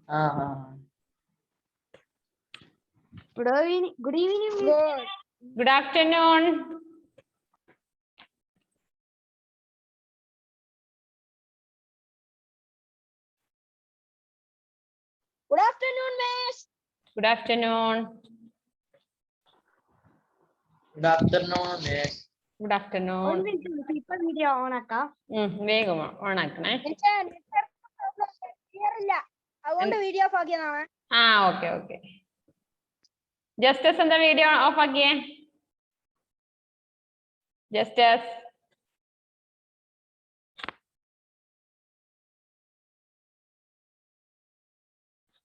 Good evening. Good evening. Good afternoon. Good afternoon, miss. Good afternoon. Good afternoon, miss. Good afternoon. People video on akka. വേഗം on ആക്കണേ. Clear ഇല്ല. അതുകൊണ്ട് video off ആക്കിയതാണ്. Okay okay. Justus എന്താ video off ആക്കിയേ? Justus.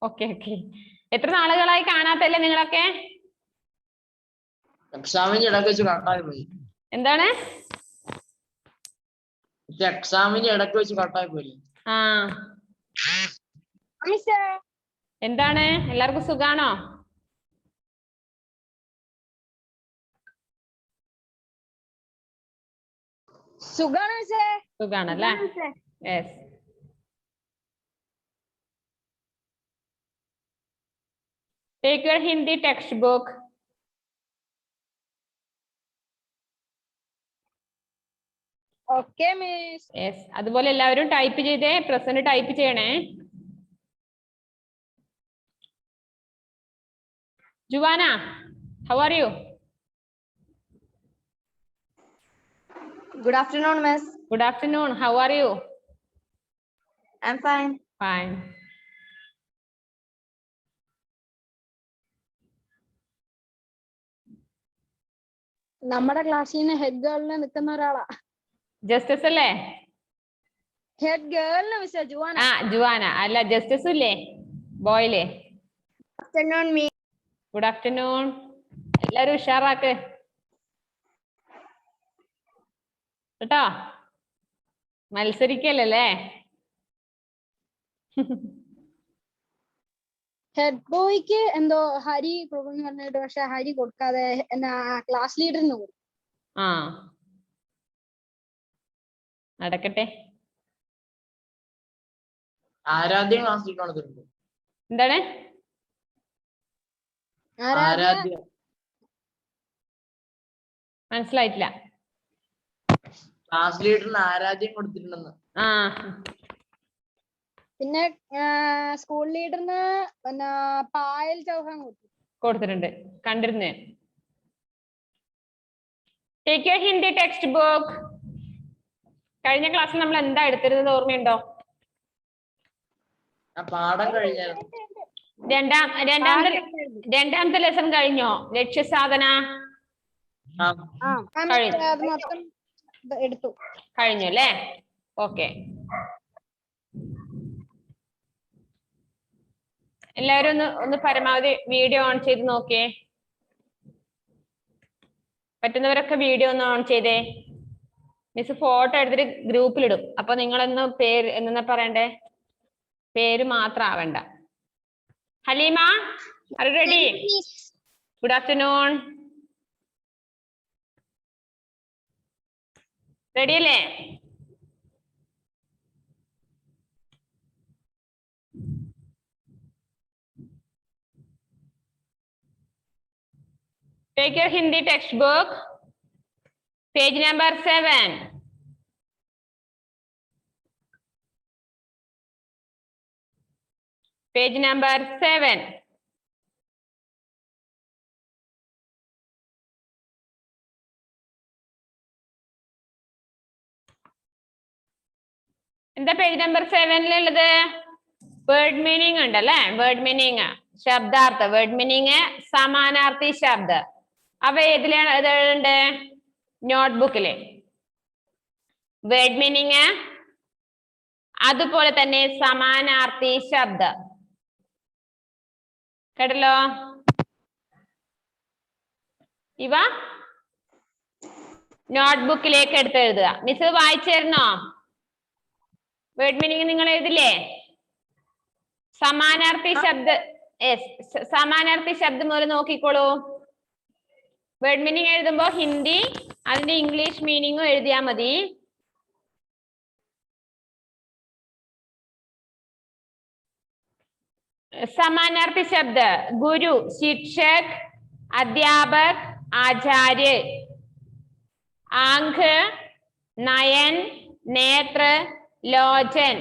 Okay okay. എത്ര നാളുകളായി കാണാത്തല്ലേ നിങ്ങളൊക്കെ? എക്സാമിന് ഇടയ്ക്ക് വെച്ച് കട്ടായി പോയി. എന്താണ്? എക്സാമിന് ഇടയ്ക്ക് വെച്ച് കട്ടായി പോയി. എന്താണ്? എല്ലാവർക്കും സുഖാണോ? സുഖാണല്ലേ? Yes. Take your Hindi textbook. Okay, miss. Yes. അതുപോലെ എല്ലാവരും ടൈപ്പ് ചെയ്തേ, പ്രസന്റ് ടൈപ്പ് ചെയ്യണേ. Juwana, how are you? Good afternoon, miss. Good afternoon. How are you? I'm fine. Fine. നമ്മുടെ ക്ലാസ്സിൽ ഹെഡ് ഗേളിന് നിൽക്കുന്ന ഒരാളാ. ജസ്റ്റസ് അല്ലേ? ഹെഡ് ഗേളിന് മിസ് ജുവാന. ജുവാന അല്ല, ജസ്റ്റസ് ഇല്ലേ? ബോയിലേ. Afternoon, me. Good afternoon. എല്ലാരും ഉഷാറാക്ക് കേട്ടോ. മത്സരിക്കല്ലേ? ഹെഡ് ബോയ്ക്ക് എന്തോ ഹരി കൊടുക്കുന്നു പറഞ്ഞിട്ട്, പക്ഷെ ഹരി കൊടുക്കാതെ എന്നാ ക്ലാസ് ലീഡറിന് കൊടുക്കും. നടക്കട്ടെ. Aaradhya class leader. എന്താണ്? ആരാധ്യ മനസ്സിലായിട്ടില്ല. ക്ലാസ് ലീഡറിന് ആരാധ്യം കൊടുത്തിട്ടുണ്ടെന്ന്. പിന്നെ സ്കൂൾ ലീഡറിന് പിന്നെ പായൽ ചൗഹാൻ കൊടുത്തിട്ടുണ്ട്, കണ്ടിരുന്നേ. Take your Hindi textbook. കഴിഞ്ഞ ക്ലാസ്സിൽ നമ്മൾ എന്താ എടുത്തിരുന്നത് ഓർമ്മയുണ്ടോ? പാഠം കഴിഞ്ഞായിരുന്നു. രണ്ടാമത്തെ ലെസൺ കഴിഞ്ഞോ? ലക്ഷ്യസാധന എടുത്തു കഴിഞ്ഞു അല്ലേ? ഓക്കെ. എല്ലാവരും ഒന്ന് പരമാവധി വീഡിയോ ഓൺ ചെയ്ത് നോക്കിയേ. പറ്റുന്നവരൊക്കെ വീഡിയോ ഒന്ന് ഓൺ ചെയ്തേ. മിസ് ഫോട്ടോ എടുത്തിട്ട് ഗ്രൂപ്പിലിടും. അപ്പൊ നിങ്ങളൊന്ന് പേര് എന്നാ പറയണ്ടേ? പേര് മാത്രം ആവണ്ട. Haleema, are you ready? Good afternoon. Ready അല്ലേ? Take your Hindi textbook, page number 7. Page number 7. എന്താ പേജ് നമ്പർ 7-ലുള്ളത്? വേർഡ് മീനിങ് ഉണ്ടല്ലേ? വേർഡ് മീനിങ്, ശബ്ദാർത്ഥ. വേർഡ് മീനിങ്, സമാനാർത്ഥി ശബ്ദ. അവ ഏതിലാണ് എഴുതേണ്ടത്? നോട്ട്ബുക്കില്. വേർഡ് മീനിങ്, അതുപോലെ തന്നെ സമാനാർത്ഥി ശബ്ദ. കേട്ടല്ലോ? ഇവ നോട്ട്ബുക്കിലേക്ക് എടുത്ത് എഴുതുക. മിസ് വായിച്ചായിരുന്നോ? വേർഡ് മീനിങ് നിങ്ങൾ എഴുതില്ലേ? സമാനാർത്ഥി ശബ്ദ, സമാനാർത്ഥി ശബ്ദം മുതൽ നോക്കിക്കോളൂ. വേർഡ് മീനിങ് എഴുതുമ്പോ ഹിന്ദി, അതിന്റെ ഇംഗ്ലീഷ് മീനിങ്ങും എഴുതിയാ മതി. समानार्थी शब्द गुरु, शिक्षक, अध्यापक, आचार्य। आंख, नयन, नेत्र, लोचन।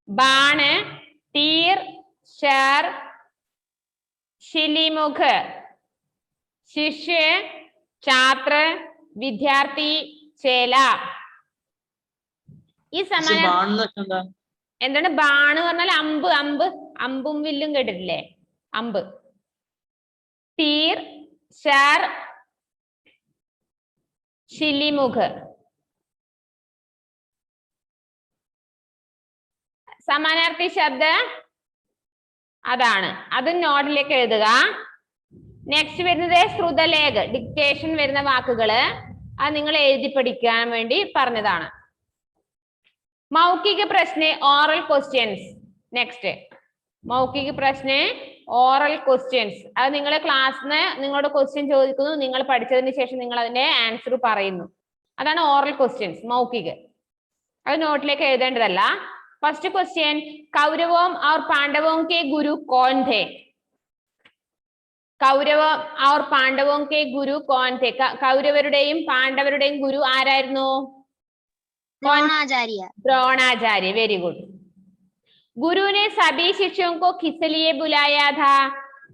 बाण, तीर, शर, शिलीमुख। शिष्य, छात्र, विद्यार्थी, चेला। ഈ സമാന എന്താണ് ബാണ് പറഞ്ഞാൽ അമ്പ്, അമ്പ്, അമ്പും വില്ലും കേട്ടിട്ടില്ലേ? അമ്പ്. തീർ, ശർ, ശിലിമുഖ്. സമാനാർത്ഥി ശബ്ദ അതാണ്, അത് നോട്ടിലേക്ക് എഴുതുക. നെക്സ്റ്റ് വരുന്നത് ശ്രുതലേഖ, ഡിക്റ്റേഷൻ വരുന്ന വാക്കുകള് അത് നിങ്ങൾ എഴുതി പഠിക്കാൻ വേണ്ടി പറഞ്ഞതാണ്. मौखिक प्रश्न ओरल क्वेश्चंस. നെക്സ്റ്റ് മൗഖിക പ്രശ്ന ഓറൽ ക്വസ്റ്റ്യൻസ്. അത് നിങ്ങളെ ക്ലാസ്സിന് നിങ്ങളോട് ക്വസ്റ്റ്യൻ ചോദിക്കുന്നു, നിങ്ങൾ പഠിച്ചതിന് ശേഷം നിങ്ങൾ അതിന്റെ ആൻസർ പറയുന്നു. അതാണ് ഓറൽ ക്വസ്റ്റ്യൻസ്, മൗഖിക. അത് നോട്ടിലേക്ക് എഴുതേണ്ടതല്ല. ഫസ്റ്റ് ക്വസ്റ്റ്യൻ, കൗരവോം और पांडवों के गुरु कौन थे? കൗരവ और पांडवों के गुरु कौन थे? കൗരവരുടെയും പാണ്ഡവരുടെയും ഗുരു ആരായിരുന്നു? द्रोणाचार्य. Dronacharya, very good. गुरु ने सभी शिष्यों को किस लिए बुलाया था?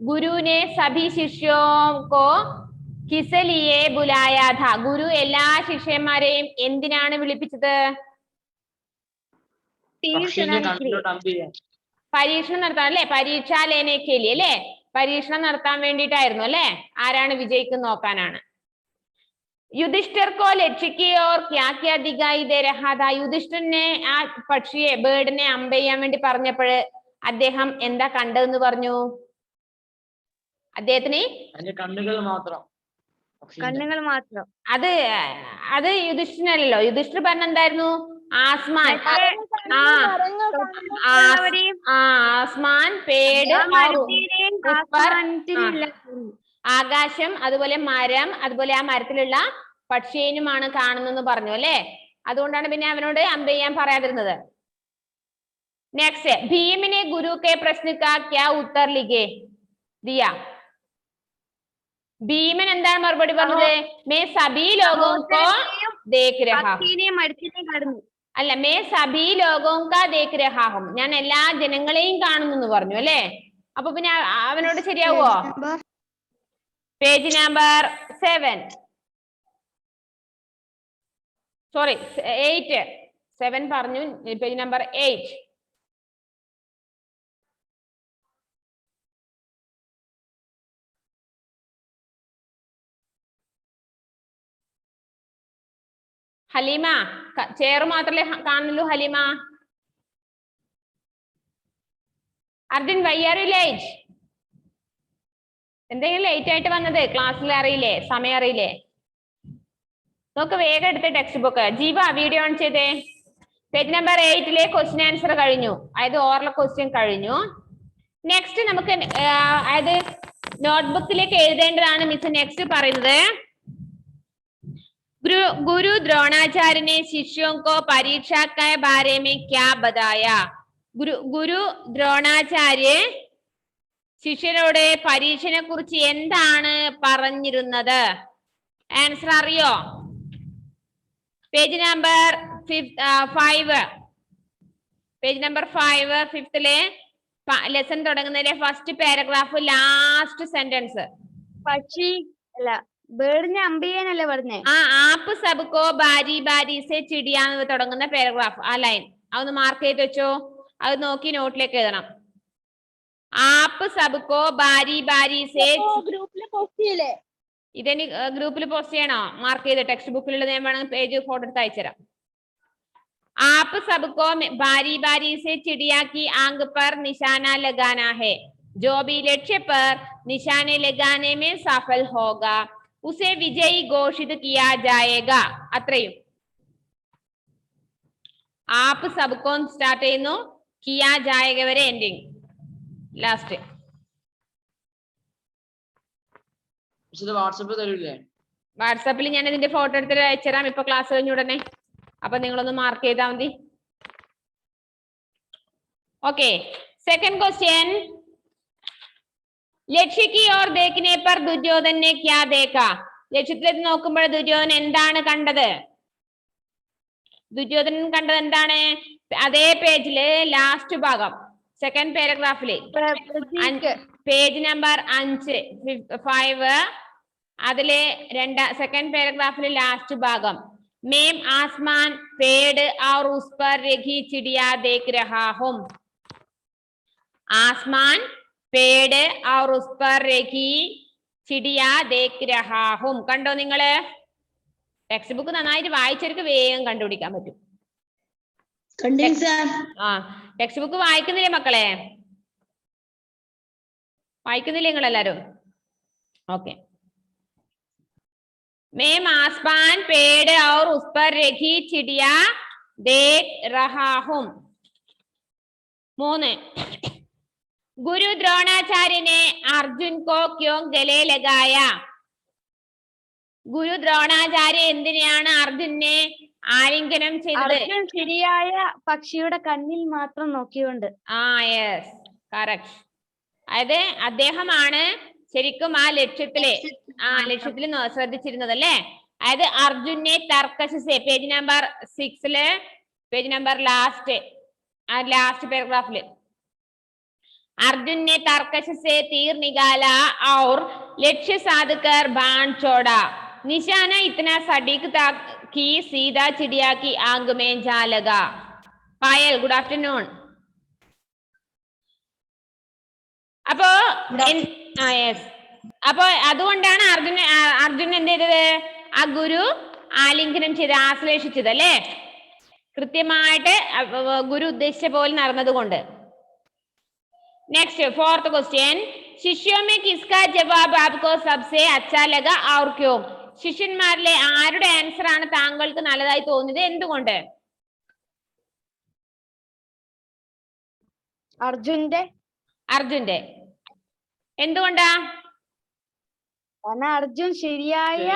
गुरु ने सभी शिष्यों को किस लिए बुलाया था? ഗുരു എല്ലാ ശിഷ്യന്മാരെയും എന്തിനാണ് വിളിപ്പിച്ചത്? പരീക്ഷണം നടത്താൻ അല്ലെ? പരീക്ഷാ ലേനേക്കലി അല്ലെ? പരീക്ഷണം നടത്താൻ വേണ്ടിയിട്ടായിരുന്നു അല്ലെ? ആരാണ് വിജയിക്കുന്നത് നോക്കാനാണ്. युधिष्ठिर को लक्ष्य की और क्या क्या दिखाई दे रहा था? യുധിഷ്ഠിരനെ ആ പക്ഷിയെ, ബേർഡിനെ അമ്പ് ചെയ്യാൻ വേണ്ടി പറഞ്ഞപ്പോൾ അദ്ദേഹം എന്താ കണ്ടതെന്ന് പറഞ്ഞു? അദ്ദേഹത്തിന് കണ്ണുകൾ മാത്രം. അത് അത് യുധിഷ്ഠിരനല്ലോ. യുധിഷ്ഠിർ പറഞ്ഞ എന്തായിരുന്നു? ആസ്മാൻ, ആസ്മാൻ, പേട്, ആകാശം, അതുപോലെ മരം, അതുപോലെ ആ മരത്തിലുള്ള പക്ഷിയേനുമാണ് കാണുന്നെന്ന് പറഞ്ഞു അല്ലെ? അതുകൊണ്ടാണ് പിന്നെ അവനോട് അമ്പ് ചെയ്യാൻ പറയാതിരുന്നത്. നെക്സ്റ്റ്, ഭീമിനെ ഗുരു കെ പ്രശ്ന കാ ക്യാ ഉത്തർ ലിഖേ ദിയ? ഭീമൻ എന്താണ് മറുപടി പറഞ്ഞത്? മേ സഭീ ലോഗോ കോ ദേഖ് രഹാ ഹൂം. അല്ല, മേ സഭീ ലോഗോ കാ ദേഖ് രഹാ ഹൂം, ഞാൻ എല്ലാ ജനങ്ങളെയും കാണുന്നു എന്ന് പറഞ്ഞു അല്ലെ? അപ്പൊ പിന്നെ അവനോട് ശരിയാവോ? പേജ് നമ്പർ 7, സോറി 8, 7 പറഞ്ഞു, പേജ് നമ്പർ 8. ഹലീമ, ചെയർ മാത്രമല്ലേ കാണുന്നുള്ളൂ? Haleema, Arjun, why are you late? എന്തെങ്കിലും ലേറ്റ് ആയിട്ട് വന്നത്? ക്ലാസ്സിൽ അറിയില്ലേ? സമയം അറിയില്ലേ? നോക്ക്, വേഗം എടുത്ത textbook. Jeeva, video on ചെയ്തേ. പേജ് നമ്പർ 8 ക്വസ്റ്റ്യൻ ആൻസർ കഴിഞ്ഞു, അതായത് ഓറൽ ക്വസ്റ്റ്യൻ കഴിഞ്ഞു. നെക്സ്റ്റ് നമുക്ക് അതായത് നോട്ട്ബുക്കിലേക്ക് എഴുതേണ്ടതാണ് മിസ് നെക്സ്റ്റ് പറയുന്നത്. गुरु द्रोणाचार्य ने शिष्यों को परीक्षा के बारे में क्या बताया? गुरु द्रोणाचार्य ശിഷ്യരോട് പരീക്ഷയെ കുറിച്ച് എന്താണ് പറഞ്ഞിരുന്നത്? ആൻസർ അറിയോ? പേജ് നമ്പർ 5, പേജ് നമ്പർ 5, 5ലെ ലെസൺ തുടങ്ങുന്നതിലെ ഫസ്റ്റ് പാരഗ്രാഫ്, ലാസ്റ്റ് സെന്റൻസ്. പക്ഷി അല്ല, ബേർഡിനെ അമ്പ് ചെയ്യാനല്ലേ പറഞ്ഞേ? ആപ്പ് സബ്കോ ബാരി ബാരി സെ ചിടിയ എന്ന് തുടങ്ങുന്ന പാരഗ്രാഫ്, ആ ലൈൻ അതൊന്ന് മാർക്ക് ചെയ്ത് വെച്ചോ. അത് നോക്കി നോട്ടിലേക്ക് എഴുതണം. ആപ്പ് സബ്കോ ബാരി ബാരി സെ. ഗ്രൂപ്പിൽ പോസ്റ്റ് ചെയ്യില്ലേ? ഇതെനി ഗ്രൂപ്പിൽ പോസ്റ്റ് ചെയ്യണോ? മാർക്ക് ചെയ്ത് ടെക്സ്റ്റ് ബുക്കിലുള്ള ഞാൻ വേണമെങ്കിൽ പേജ് ഫോട്ടോ എടുത്ത് അയച്ചുതരാം. ആപ്പ് സബ്കോ ബാരി ബാരി സെ ചിടിയ की आंख पर निशाना लगाना है, जो भी लक्ष्य पर निशाने लगाने में सफल होगा उसे विजयी घोषित किया जाएगा. അത്രയും. ആപ്പ് സബ്കോ സ്റ്റാർട്ട് ചെയ്യുന്നു, കിയാ ജായേഗ വരെ എൻഡിങ് ലാസ്റ്റ്. വാട്സാപ്പിൽ ഞാൻ ഇതിന്റെ ഫോട്ടോ എടുത്തിട്ട് അയച്ചുതരാം ഇപ്പൊ ക്ലാസ് കഴിഞ്ഞ ഉടനെ. അപ്പൊ നിങ്ങളൊന്ന് മാർക്ക് ചെയ്താൽ മതി. ഓക്കെ, सेकंड क्वेश्चन, ലക്ഷ്യ की ओर देखने पर दुर्योधन ने क्या देखा? ലക്ഷ്യത്തിലേക്ക് നോക്കുമ്പോൾ ദുര്യോധനൻ എന്താണ് കണ്ടത്? ദുര്യോധനൻ കണ്ടത് എന്താണ്? അതേ പേജില് ലാസ്റ്റ് ഭാഗം സെക്കൻഡ് പാരഗ്രാഫില് പേജ് നമ്പർ 5 അതിലെ സെക്കൻഡ് പാരഗ്രാഫിലെ ലാസ്റ്റ് ഭാഗം മേം ആസ്മാൻ പേട് और उस पर रखी चिड़िया देख रहा हूं. आसमान पेड़ और उस पर रखी चिड़िया देख रहा हूं. കണ്ടോ നിങ്ങള്? ടെക്സ്റ്റ് ബുക്ക് നന്നായിട്ട് വായിച്ചവർക്ക് വേഗം കണ്ടുപിടിക്കാൻ പറ്റും. ആ ടെക്സ്റ്റ് ബുക്ക് വായിക്കുന്നില്ലേ മക്കളെ? വായിക്കുന്നില്ലേ നിങ്ങൾ എല്ലാരും? ഓക്കെ. മേം ആസ്മാൻ പേड़ और उस पर रखी चिड़िया देख रहा हूं. 3 गुरु द्रोणाचार्य ने अर्जुन को क्यों गले लगाया? ഗുരു ദ്രോണാചാര്യ എന്തിനെയാണ് അർജുനെ ആലിംഗനം ചെയ്തത്? ശരിയായ പക്ഷിയുടെ കണ്ണിൽ മാത്രം നോക്കിക്കൊണ്ട്. Yes, correct. അതായത് അദ്ദേഹമാണ് ശരിക്കും ആ ലക്ഷ്യത്തില് ശ്രദ്ധിച്ചിരുന്നത് അല്ലേ? അതായത് അർജുനെ തർക്കശിസെ page number 6 page number last പാരഗ്രാഫില് अर्जुन ने तर्कश से तीर निकाला और लक्ष्य साध कर बाण छोड़ा. निशाना इतना सटीक था कि सीधा चिड़िया की आंख में जा लगा. पायल, गुड आफ्टरनून. അപ്പോ അതുകൊണ്ടാണ് അർജുൻ എന്ത് ചെയ്തത്? ആ ഗുരു ആലിംഗനം ചെയ്ത് ആശ്ലേഷിച്ചത് അല്ലേ? കൃത്യമായിട്ട് ഗുരു ഉദ്ദേശിച്ച പോലെ നടന്നത് കൊണ്ട്. नेक्स्ट फोर्थ क्वेश्चन, शिष्यों में किसका जवाब आपको सबसे अच्छा लगा और क्यों? ശിഷ്യന്മാരിലെ ആരുടെ ആൻസർ ആണ് താങ്കൾക്ക് നല്ലതായി തോന്നിയത്? എന്തുകൊണ്ട്? അർജുന്റെ എന്തുകൊണ്ടാ? അർജുൻ ശരിയായ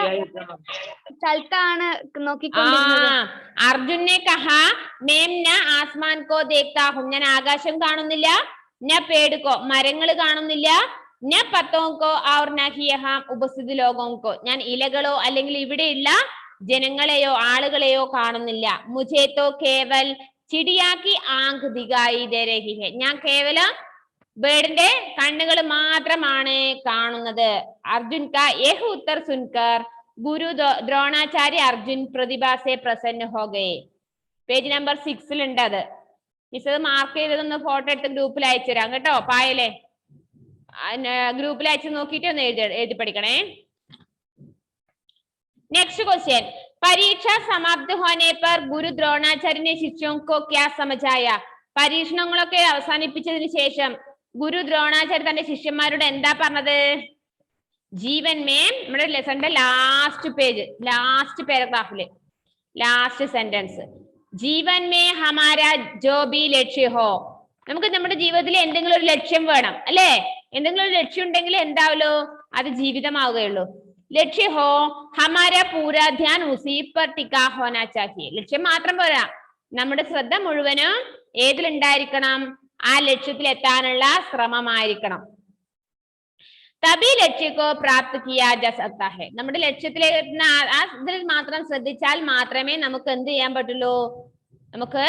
സ്ഥലത്താണ് നോക്കിക്കൊണ്ടിരുന്നത്. അർജുനെ കഹാ മേം ന ആസ്മാൻ കോ ദേഖ്താ ഹും. ഞാൻ ആകാശം കാണുന്നില്ല, ന പേടുക്കോ മരങ്ങൾ കാണുന്നില്ല, ന പത്തോങ്കോ ഔർ ന ഹിയഹാം ഉപസ്ഥിതി ലോകോങ്കോ ഞാൻ ഇലകളോ അല്ലെങ്കിൽ ഇവിടെയുള്ള ജനങ്ങളെയോ ആളുകളെയോ കാണുന്നില്ല. മുझे तो केवल चिड़िया की आंख दिखाई दे रही है. ഞാൻ കേവലം ബേർഡിന്റെ കണ്ണുകൾ മാത്രമാണ് കാണുന്നത്. അർജുൻ കാ യഹ് ഉത്തർ സുൻകർ ഗുരു ദ്രോണാചാര്യ അർജുൻ പ്രതിഭ സെ പ്രസന്ന ഹോ ഗയേ. പേജ് നമ്പർ 6 ഉണ്ട് അത്. മിസ് അത് മാർക്ക് ചെയ്തതൊന്ന് ഫോട്ടോ എടുത്ത് ഗ്രൂപ്പിൽ അയച്ചു തരാം കേട്ടോ. പായലേ ഗ്രൂപ്പിൽ അയച്ചു നോക്കിയിട്ട് ഒന്ന് എഴുതി പഠിക്കണേ. नेक्स्ट क्वेश्चन, परीक्षा समाप्त होने पर गुरु द्रोणाचार्य ने शिष्यों को क्या समझाया? പരീക്ഷണങ്ങളൊക്കെ അവസാനിപ്പിച്ചതിന് ശേഷം ഗുരു ദ്രോണാചാര്യ തന്റെ ശിഷ്യന്മാരോട് എന്താ പറഞ്ഞത്? ജീവൻ മേം നമ്മുടെ ലെസന്റെ ലാസ്റ്റ് പേജ് ലാസ്റ്റ് പാരഗ്രാഫില് ലാസ്റ്റ് സെന്റൻസ്, ജീവൻ മേ ഹമാര ജോ ബി ലക്ഷ്യ ഹോ. നമുക്ക് നമ്മുടെ ജീവിതത്തിൽ എന്തെങ്കിലും ഒരു ലക്ഷ്യം വേണം അല്ലേ? എന്തെങ്കിലും ഒരു ലക്ഷ്യം ഉണ്ടെങ്കിൽ എന്താവല്ലോ അത് ജീവിതമാവുകയുള്ളൂ. ലക്ഷ്യ ഹോ ഹമാര പൂരാ ധ്യാൻ ഉസി പർ ടിക്കാ ഹോനാ ചാഹിയെ. ലക്ഷ്യം മാത്രം പോരാ, നമ്മുടെ ശ്രദ്ധ മുഴുവനും ഏതിലുണ്ടായിരിക്കണം? ആ ലക്ഷ്യത്തിൽ എത്താനുള്ള ശ്രമമായിരിക്കണം. തബി ലക്ഷ്യക്കോ പ്രാപ്ത് കിയാ ജാ സക്താ ഹൈ. നമ്മുടെ ലക്ഷ്യത്തിലെത്തുന്ന ഇതിൽ മാത്രം ശ്രദ്ധിച്ചാൽ മാത്രമേ നമുക്ക് എന്ത് ചെയ്യാൻ പറ്റുള്ളൂ? നമുക്ക്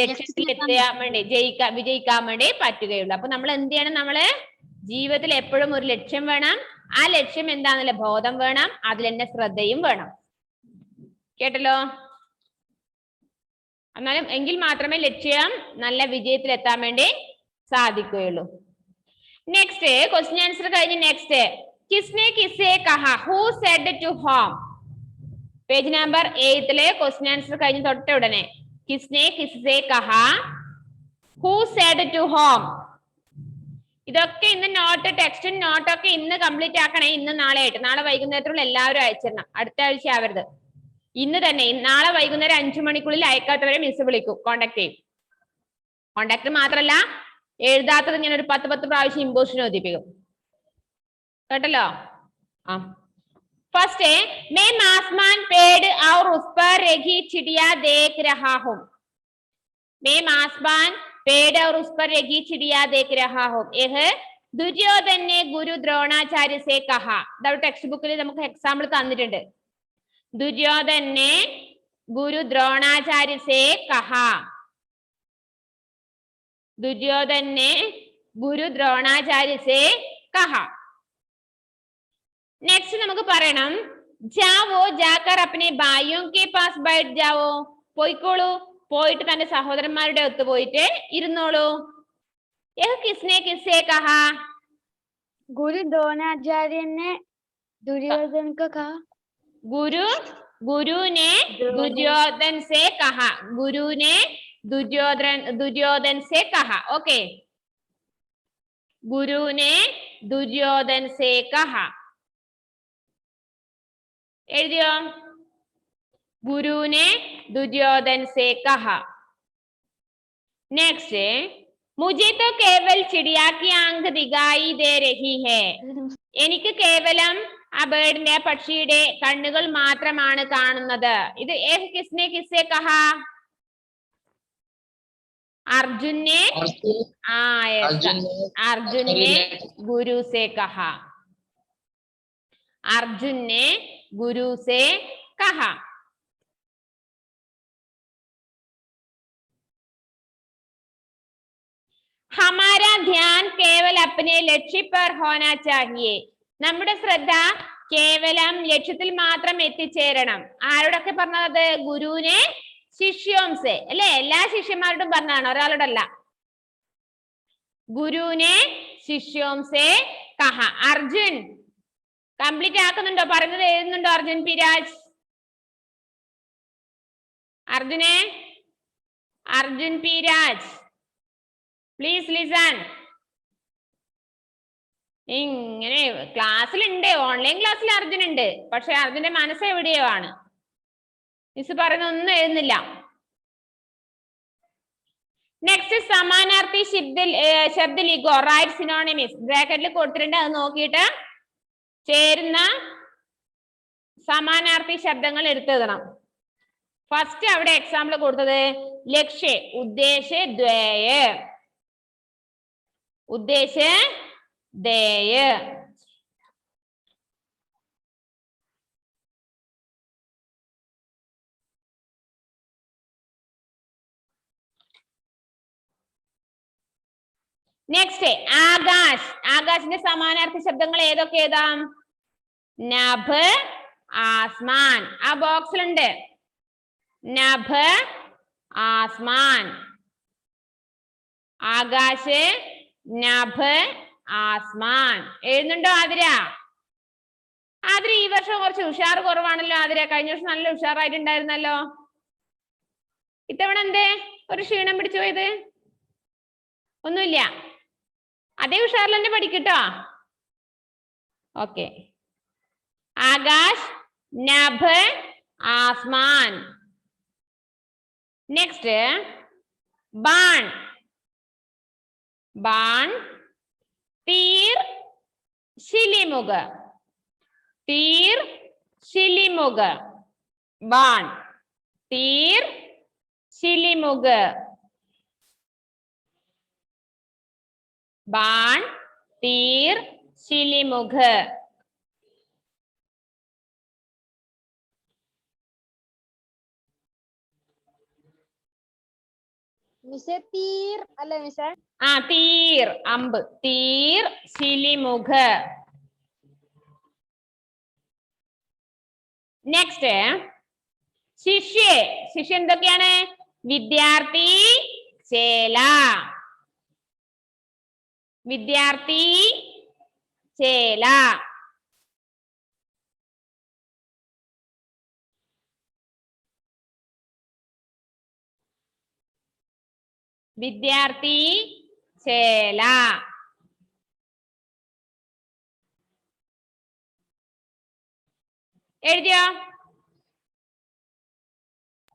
ലക്ഷ്യത്തിൽ എത്താൻ വേണ്ടി വിജയിക്കാൻ വേണ്ടി പറ്റുകയുള്ളൂ. അപ്പൊ നമ്മൾ എന്ത് ചെയ്യണം? നമ്മള് ജീവിതത്തിൽ എപ്പോഴും ഒരു ലക്ഷ്യം വേണം. ആ ലക്ഷ്യം എന്താണെന്നുള്ള ബോധം വേണം, അതിൽ തന്നെ ശ്രദ്ധയും വേണം. കേട്ടല്ലോ? എന്നാലും എങ്കിൽ മാത്രമേ ലക്ഷ്യം നല്ല വിജയത്തിൽ എത്താൻ വേണ്ടി സാധിക്കുകയുള്ളൂ. നെക്സ്റ്റ് ക്വസ്റ്റ്യൻ ആൻസർ കഴിഞ്ഞ് നെക്സ്റ്റ്, കിസ്നെ കിസ്സെ കഹാ who said to whom. Page number 8 question answer കഴിഞ്ഞ് തൊട്ട ഉടനെ കിസ്നെ കിസ്സെ കഹാ ഹൂ സെഡ് ടു ഹോം. ഇതൊക്കെ ഇന്ന് നോട്ട് ടെക്സ്റ്റും നോട്ടൊക്കെ ഇന്ന് കംപ്ലീറ്റ് ആക്കണേ. ഇന്ന് നാളെ ആയിട്ട്, നാളെ വൈകുന്നേരത്തിലുള്ള എല്ലാവരും അയച്ചിരണം. അടുത്ത ആഴ്ച ആവരുത്, ഇന്ന് തന്നെ. നാളെ വൈകുന്നേരം 5 മണിക്കുള്ളിൽ അയക്കാത്തവരെ മിസ് വിളിക്കും, കോണ്ടാക്ട് ചെയ്യും. കോണ്ടാക്ട് മാത്രല്ല എഴുതാത്തത് ഞാൻ ഒരു 10 പ്രാവശ്യം ഇമ്പോസിഷൻ ഓതിപ്പിക്കും. കേട്ടല്ലോ? ഫസ്റ്റ് मैं आसमान पेड़ और उस पर रखी चिड़िया देख रहा हूं. मैं आसमान पेड़ और उस पर एक ही चिड़िया देख रहा हो यह दुर्योधन ने गुरु द्रोणाचार्य से कहा ടെക്സ്റ്റ് ബുക്കിൽ നമുക്ക് എക്സാമ്പിൾ തന്നിട്ടുണ്ട് दुर्योधन ने गुरु द्रोणाचार्य से कहा दुर्योधन ने गुरु द्रोणाचार्य से कहा नेक्स्ट നമുക്ക് പറയണം जाओ जाकर अपने भाइयों के पास बैठ जाओ പോയിക്കോളൂ പോയിട്ട് തന്റെ സഹോദരന്മാരുടെ അടുത്ത് പോയിട്ട് ഇരുന്നോളൂ यह किसने किससे कहा गुरु द्रोणाचार्य ने दुर्योधन को कहा गुरु ने दुर्योधन से कहा गुरु ने दुर्योधन से कहा ओके गुरु ने दुर्योधन से कहा एഴുതിയോ गुरु ने दुर्योधन से कहा नेक्स्ट मुझे तो केवल चिड़िया की आंख दिखाई दे रही है എനിക്ക് കേവലം ആ ബേർഡിന്റെ പക്ഷിയുടെ കണ്ണുകൾ മാത്രമാണ് കാണുന്നത് ഇത് ഏഹ് കിസ്നെ കിസ്സെ കഹാ अर्जुन ने अर्जुन ने गुरु से कहा अर्जुन ने गुरु से कहा हमारा ध्यान केवल अपने लक्ष्य पर होना चाहिए നമ്മുടെ ശ്രദ്ധ കേവലം ലക്ഷ്യത്തിൽ മാത്രം എത്തിച്ചേരണം ആരോടൊക്കെ പറഞ്ഞത് ഗുരുവിനെ ശിഷ്യോംസെ അല്ലെ എല്ലാ ശിഷ്യന്മാരോടും പറഞ്ഞാണ് ഒരാളോടല്ല ഗുരുവിനെ ശിഷ്യോംസെ കഹ അർജുൻ കംപ്ലീറ്റ് ആക്കുന്നുണ്ടോ പറയുന്നത് എഴുതുന്നുണ്ടോ അർജുൻ പി രാജ് അർജുനെ Arjun P Raj please listen ഇങ്ങനെ ക്ലാസ്സിലുണ്ട് ഓൺലൈൻ ക്ലാസ്സിൽ അർജുൻ ഉണ്ട് പക്ഷെ അർജുന്റെ മനസ്സ് എവിടെയോ ആണ് മിസ് പറയുന്ന ഒന്നും എഴുതുന്നില്ല നെക്സ്റ്റ് സമാനാർത്ഥി ശബ്ദ ലിഖോ റൈറ്റ് സിനോണിമിസ് ബ്രാക്കറ്റിൽ കൊടുത്തിട്ടുണ്ട് അത് നോക്കിയിട്ട് ചേരുന്ന സമാനാർത്ഥി ശബ്ദങ്ങൾ എടുത്തെഴുതണം ഫസ്റ്റ് അവിടെ എക്സാമ്പിൾ കൊടുത്തത് ലക്ഷ്യ ഉദ്ദേശ ദ്വേയ ഉദ്ദേശ ദേയ നെക്സ്റ്റ് ആകാശ് ആകാശിന്റെ സമാനാർത്ഥി ശബ്ദങ്ങൾ ഏതൊക്കെ ഏതാം നഭ് ആസ്മാൻ ആ ബോക്സിലുണ്ട് നഭ് ആസ്മാൻ ആകാശ് നഭ് ആസ്മാൻ എഴുതുന്നുണ്ടോ ആതിര ആതിര ഈ വർഷം കുറച്ച് ഉഷാർ കുറവാണല്ലോ ആതിര കഴിഞ്ഞ വർഷം നല്ല ഉഷാറായിട്ടുണ്ടായിരുന്നല്ലോ ഇത്തവണ എന്തേ ഒരു ക്ഷീണം പിടിച്ചു പോയത് ഒന്നുമില്ല അതേ ഉഷാറിൽ തന്നെ പഠിക്കട്ടോ ഓക്കെ ആകാശ് നഭ് ആസ്മാൻ നെക്സ്റ്റ് ബാൺ ബാൺ तीर शिलिमुग तीर शिलिमुग बाण तीर शिलिमुग बाण तीर शिलिमुग मिसे तीर अल्ले मिसे तीर अम्ब तीर शिलिमुग नेक्स्ट शिष्य शिष्य എന്തൊക്കെയാണ് വിദ്യാർത്ഥി ചേല വിദ്യാർത്ഥി ചേല വിദ്യാർത്ഥി ചേല എഴുതിയോ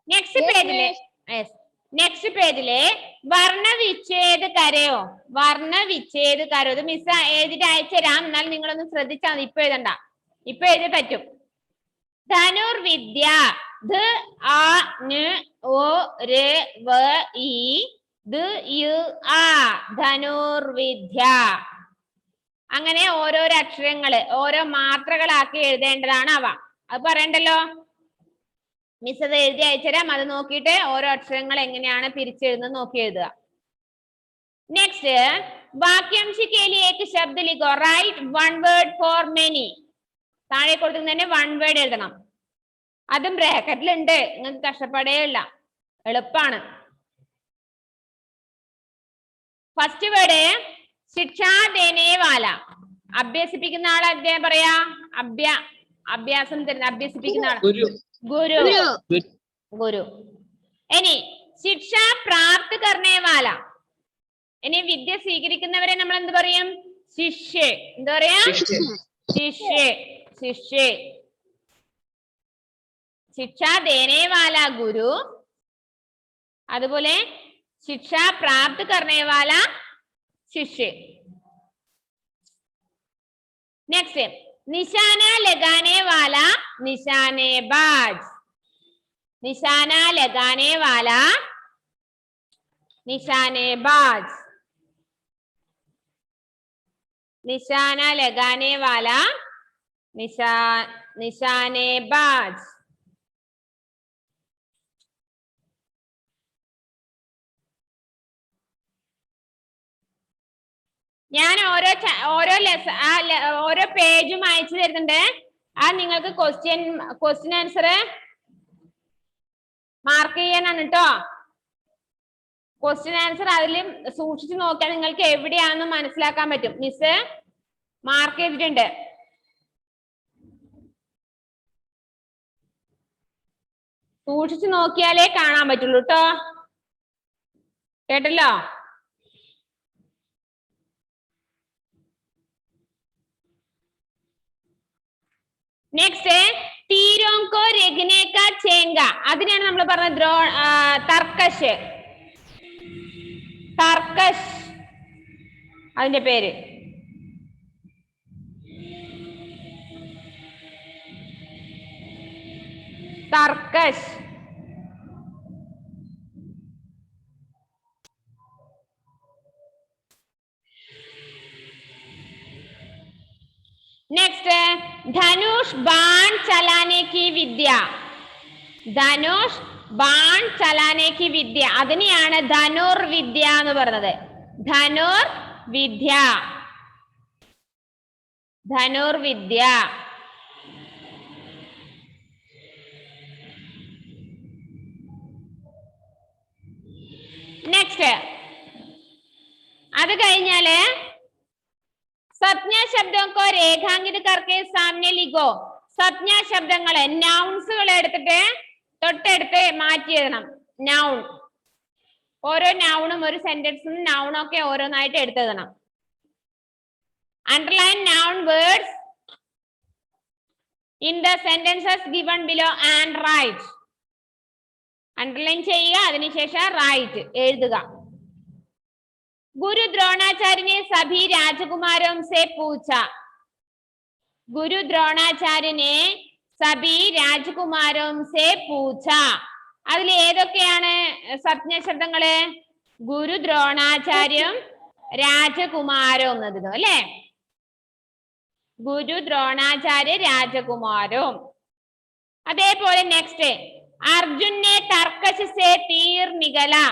നെക്സ്റ്റ് പേജിലെ നെക്സ്റ്റ് പേജിലെ വർണ്ണവിച്ഛേദ് കരയോ വർണ്ണവിച്ഛേദ് കരോ ഇത് മിസ് എഴുതിട്ട് അയച്ചുതരാം എന്നാൽ നിങ്ങളൊന്ന് ശ്രദ്ധിച്ചാൽ മതി ഇപ്പൊ എഴുതണ്ട ഇപ്പൊ എഴുതി പറ്റും ധനുർവിദ്യ ധ ആ ന ഓ ര വ ഇ ധനുർവിദ്യ. അങ്ങനെ ഓരോരോ അക്ഷരങ്ങള് ഓരോ മാത്രകളാക്കി എഴുതേണ്ടതാണ് അവ. അത് പറയണ്ടല്ലോ. മിസ് അത് എഴുതി അയച്ചുതരാം. അത് നോക്കിയിട്ട് ഓരോ അക്ഷരങ്ങൾ എങ്ങനെയാണ് പിരിച്ചെഴുതുന്നത് നോക്കി എഴുതുക. നെക്സ്റ്റ്, വാക്यांശ के लिए एक शब्द लिखो. Write one word for many. താഴെ കൊടുക്കുന്നതിന് വൺ വേർഡ് എഴുതണം. അതും ബ്രാക്കറ്റിലുണ്ട്. നിങ്ങൾക്ക് കഷ്ടപ്പാടേ ഇല്ല, എളുപ്പാണ്. ഫസ്റ്റ് വേർഡ് ശിക്ഷാ ദേനെ വാല. അഭ്യസിപ്പിക്കുന്ന ആളെ അദ്ദേഹം പറയാ. അഭ്യാസം തരുന്ന അഭ്യസിപ്പിക്കുന്ന ആൾ ഗുരു. ഗുരു. ഇനി ശിക്ഷ പ്രാപ്ത് കർണേ വാല. ഇനി വിദ്യ സ്വീകരിക്കുന്നവരെ നമ്മൾ എന്ത് പറയും? ശിഷ്യ. എന്താ പറയാ? ശിഷ്യ. ശിഷ്യ. ശിക്ഷ ദേനെ വാല ഗുരു. അതുപോലെ ശിക്ഷ പ്രാപ്ത് കർണേ വാല ശിഷ്യ. നെക്സ്റ്റ്, നിശാന ലഗാനെ വാല നിശാനേബാസ്. നിശാന ലഗാനെ വാല നിശാനേബാസ്. നിശാന ലഗാനെ വാല നിശാനേബാസ്. ഞാൻ ഓരോ പേജും അയച്ചു തരുന്നുണ്ട്. നിങ്ങൾക്ക് ക്വസ്റ്റ്യൻ ആൻസർ മാർക്ക് ചെയ്യാനാണ് കേട്ടോ. ക്വസ്റ്റ്യൻ ആൻസർ അതിൽ സൂക്ഷിച്ചു നോക്കിയാൽ നിങ്ങൾക്ക് എവിടെയാണെന്ന് മനസ്സിലാക്കാൻ പറ്റും. മിസ് മാർക്ക് ചെയ്തിട്ടുണ്ട്. സൂക്ഷിച്ചു നോക്കിയാലേ കാണാൻ പറ്റുള്ളൂ കേട്ടോ. കേട്ടല്ലോ? നെക്സ്റ്റ്, തീരോങ്കോ രഘുനേക്ക ചേങ്ക. അതിനാണ് നമ്മൾ പറഞ്ഞ തർക്കശ്. തർക്കശ് അതിന്റെ പേര്. തർക്കശ്. നെക്സ്റ്റ്, ധനുഷ് ബാൺ ചലാനെ കി വിദ്യ. ധനുഷ് ബാൺ ചലാനെ കി വിദ്യ. അതിനെയാണ് ധനുർവിദ്യ എന്ന് പറയുന്നത്. ധനുർവിദ്യ. ധനുർവിദ്യ. നെക്സ്റ്റ്, അത് കഴിഞ്ഞാല് സപ്ഞ ശബ്ദങ്ങൾക്കോ രേഖാങ്കിത് കർക്കെ സാമനെ ലിഖോ. സപ്ഞ ശബ്ദങ്ങള് നൗൺസുകൾ എടുത്തിട്ട് തൊട്ടടുത്ത് മാറ്റി എഴുതണം. നൗൺ. ഓരോ നൗണും ഒരു സെന്റൻസും നൗണൊക്കെ ഓരോന്നായിട്ട് എടുത്തെഴുതണം. Underline noun words in the sentences given below and write. Underline ചെയ്യുക, അതിനുശേഷം റൈറ്റ് എഴുതുക. गुरु द्रोणाचार्य ने सभी राजकुमारों से पूछा. गुरु द्रोणाचार्य ने सभी राजकुमारों से पूछा. അതിൽ ഏതൊക്കെയാണ് സപ്ഞ ശബ്ദങ്ങള്? ഗുരു ദ്രോണാചാര്യം രാജകുമാരോ എന്നതിനോ അല്ലെ? ഗുരു ദ്രോണാചാര്യ രാജകുമാരോ. അതേപോലെ നെക്സ്റ്റ്, അർജുൻ ने तर्कश से तीर निकाला.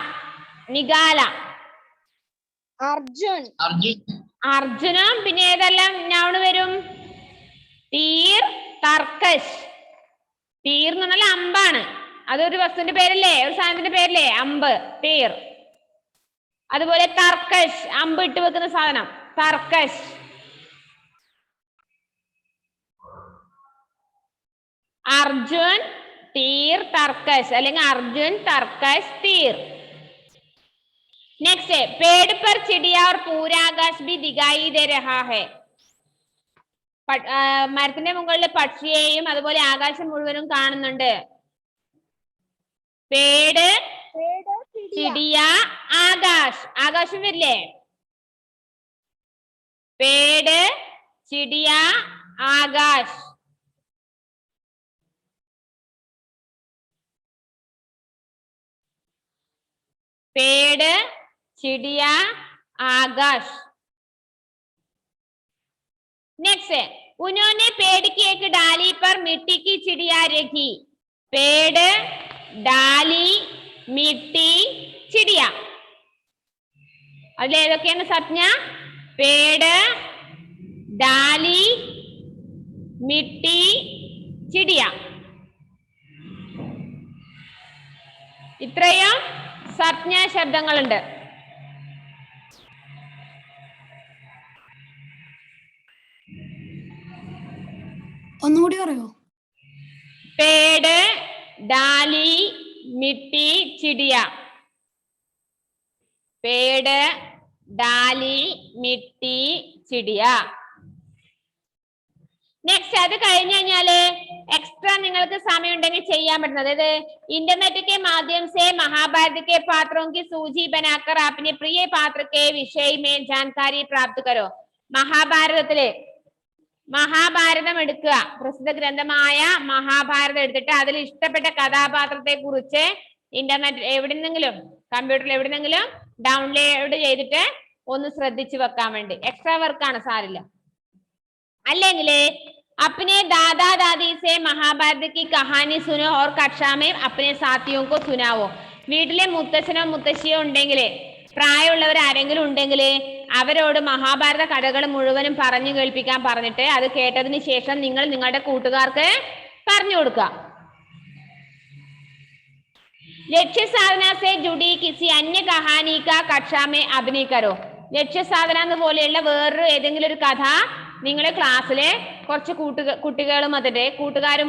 അർജുനും പിന്നെ ഏതെല്ലാം നൗണ് വരും? തീർ, തർക്കശ്. തീർ എന്ന് പറഞ്ഞാൽ അമ്പാണ്. അതൊരു വസ്തുവിന്റെ പേരല്ലേ, ഒരു സാധനത്തിന്റെ പേരല്ലേ അമ്പ്, തീർ. അതുപോലെ തർക്കശ്, അമ്പ് ഇട്ട് വെക്കുന്ന സാധനം, തർക്കശ്. അർജുൻ തീർ തർക്കശ് അല്ലെങ്കിൽ അർജുൻ തർക്കശ് തീർ. नेक्स्ट है, पेड़ पर चिड़िया और पूरा आकाश भी दिखाई दे रहा है. മരത്തിന്റെ മുകളിൽ പക്ഷിയെയും അതുപോലെ ആകാശം മുഴുവനും കാണുന്നുണ്ട്. പേട്, ചിടിയ, ആകാശ്. ആകാശം വരില്ലേ? പേട്, ചിടിയ, ആകാശ്. പേട്, चिड़िया आकाश। नेक्स्ट, उन्होंने पेड़ की एक डाली पर मिट्टी की चिड़िया रखी। पेड़, डाली, मिट्टी, चिड़िया. അതിൽ ഏതൊക്കെയാണ് സംജ്ഞ? പേട്, ഡാലി, മിട്ടി, ചിടിയ. ഇത്രയും സംജ്ഞാ ശബ്ദങ്ങളുണ്ട്. ഒന്നുകൂടി പറയോ? പേട്, ഡാലി, മിട്ടി, ചിടിയ. പേട്, ഡാലി, മിട്ടി, ചിടിയ. നെക്സ്റ്റ്, അത് കഴിഞ്ഞു കഴിഞ്ഞാല് എക്സ്ട്രാ നിങ്ങൾക്ക് സമയം ഉണ്ടെങ്കിൽ ചെയ്യാൻ പറ്റുന്നത് അതായത് इंटरनेट के माध्यम से महाभारत के पात्रों की सूची बनाकर अपने प्रिय पात्र के विषय में जानकारी प्राप्त करो. മഹാഭാരതം എടുക്കുക, പ്രസിദ്ധ ഗ്രന്ഥമായ മഹാഭാരതം എടുത്തിട്ട് അതിൽ ഇഷ്ടപ്പെട്ട കഥാപാത്രത്തെ കുറിച്ച് ഇന്റർനെറ്റ് എവിടെന്നെങ്കിലും കമ്പ്യൂട്ടറിൽ എവിടെന്നെങ്കിലും ഡൗൺലോഡ് ചെയ്തിട്ട് ഒന്ന് ശ്രദ്ധിച്ചു വെക്കാൻ വേണ്ടി. എക്സ്ട്രാ വർക്കാണ്, സാരില്ല. അല്ലെങ്കിൽ अपने दादा दादी से महाभारत की कहानी सुनो और कक्षा में अपने साथियों को सुनाओ. വീട്ടിലെ മുത്തച്ഛനോ മുത്തശ്ശിയോ ഉണ്ടെങ്കിൽ, പ്രായമുള്ളവർ ആരെങ്കിലും ഉണ്ടെങ്കിൽ അവരോട് മഹാഭാരത കഥകൾ മുഴുവനും പറഞ്ഞു കേൾപ്പിക്കാൻ പറഞ്ഞിട്ട് അത് കേട്ടതിന് ശേഷം നിങ്ങൾ നിങ്ങളുടെ കൂട്ടുകാർക്ക് പറഞ്ഞു കൊടുക്കുക. ലക്ഷ്യ സാധന സെ ജുഡി കിസി അന്യ കഹാനി കാ കക്ഷാ മേ അഭിനയ കരോ. ലക്ഷ്യ സാധന പോലെയുള്ള വേറൊരു ഏതെങ്കിലും ഒരു കഥ നിങ്ങളെ ക്ലാസ്സിലെ കുറച്ച് കൂട്ടുകാരും